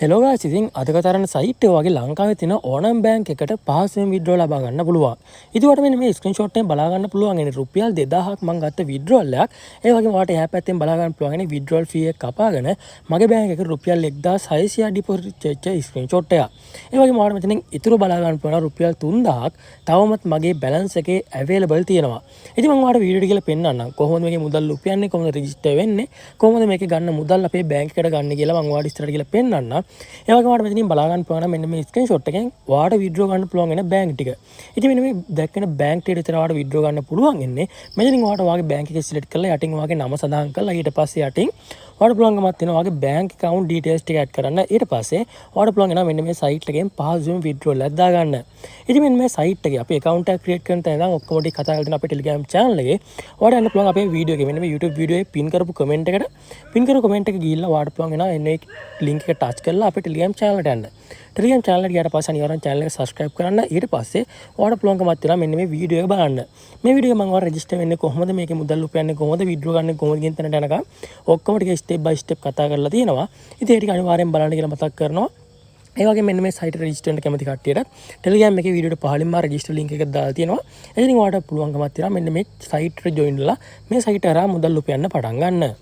Hello guys, ඉතින් අද කතරන site එක වගේ ලංකාවේ තියෙන ඕනම බැංක් එකට පහසුවෙන් විත්ඩ්‍රෝ ලබා ගන්න පුළුවන්. ඉතින් මෙන්න මේ ස්ක්‍රීන්ෂොට් එකෙන් බලා ගන්න පුළුවන් එනේ රුපියල් 2000ක් මම ගත්ත විත්ඩ්‍රෝල් එකක්. ඒ වගේම ඔයාලට එහා පැත්තෙන් බලා ගන්න පුළුවන් එනේ විත්ඩ්‍රෝල් ෆී එක කපාගෙන මගේ බැංක් එකේ රුපියල් 1600 ඩිපොසිට් වෙච්ච ස්ක්‍රීන්ෂොට් එකක්. ඒ වගේම ඔයාලට මෙතනින් ඉතුරු බලා ගන්න පුළුවන් රුපියල් 3000ක් තවමත් මගේ බැලන්ස් එකේ අවైలබල් තියෙනවා. ඉතින් මම ඔයාලට වීඩියෝ ටික පෙන්නන්නම්. කොහොමද මේකේ මුදල් උපයන්නේ, කොහොමද රෙජිස්ටර් වෙන්නේ, කොහොමද මේකේ ගන්න මුදල් අපේ බැංක් එකට ගන්න කියලා මම ඔයාලට ඉස්සරහට කියලා පෙන්නන්නම්. ඒ වගේම ඔයාලට මෙතනින් බලා ගන්න පුළුවන් මෙන්න මේ ස්ක්‍රීන්ෂොට් එකෙන් ඔයාලට විත්ඩ්‍රෝ ගන්න පුළුවන් වෙන බැංක් ටික. ඉතින් මෙන්න මේ දැක්කන බැංක් ටික විතර ඔයාලට විත්ඩ්‍රෝ ගන්න පුළුවන් ඉන්නේ. මෙතනින් ඔයාලට ඔයාගේ බැංක් එක සිලෙක්ට් කරලා යටින් ඔයාගේ නම සඳහන් කරලා ඊට පස්සේ යටින් ඔයාලට පුළුවන්කමක් තියෙනවා ඔයාගේ බැංක් account details ටික ඇඩ් කරන්න. ඊට පස්සේ ඔයාලට පුළුවන් වෙනවා මෙන්න මේ සයිට් එකෙන් පහසුවෙන් විත්ඩ්‍රෝල් එකක් දාගන්න. ඉතින් මෙන්න මේ සයිට් එකේ අපි account එකක් create කරන තැන ඉඳන් ඔක්කොම ටික කතා කරලා තියෙන අපේ Telegram channel එකේ ඔයාලට යන්න පුළුවන් අපේ වීඩියෝ එකේ මෙන්න මේ YouTube වීඩියෝ එකේ pin කරපු comment එකට pin කරපු comment එක ගිහිල්ලා ඔයාලට පුළුවන් වෙනවා එන්නේ link එක touch කරලා අපේ Telegram channel එකට යන්න. Telegram channel එකට ගියාට පස්සේ අනිවාර්යෙන් channel එක subscribe කරන්න. ඊට පස්සේ ඔයාලට පුළුවන්කමක් තියෙනවා මෙන්න මේ වීඩියෝ එක බලන්න. මේ වීඩියෝ එක මම ඔයාලට register වෙන්නේ කොහොමද, මේකේ මුදල් උපයන්නේ කොහොමද, withdraw ගන්නේ කොහොමද කියන තැනට යනකම් ඔක්කොම ටික step by step කතා කරලා තියෙනවා. ඉතින් ඒ ටික අනිවාර්යෙන් බලන්න කියලා මතක් කරනවා. ඒ වගේ මෙන්න මේ සයිට් එකට රෙජිස්ටර් වෙන්න කැමති කට්ටියට Telegram එකේ වීඩියෝට පහළින්ම රෙජිස්ටර් link එකක් දාලා තියෙනවා. එතනින් ඔයාලට පුළුවන්කමක් තියෙනවා මෙන්න මේ සයිට් එකට join වෙලා මේ සයිට් එක හරහා මුදල් උපයන්න පටන් ගන්න.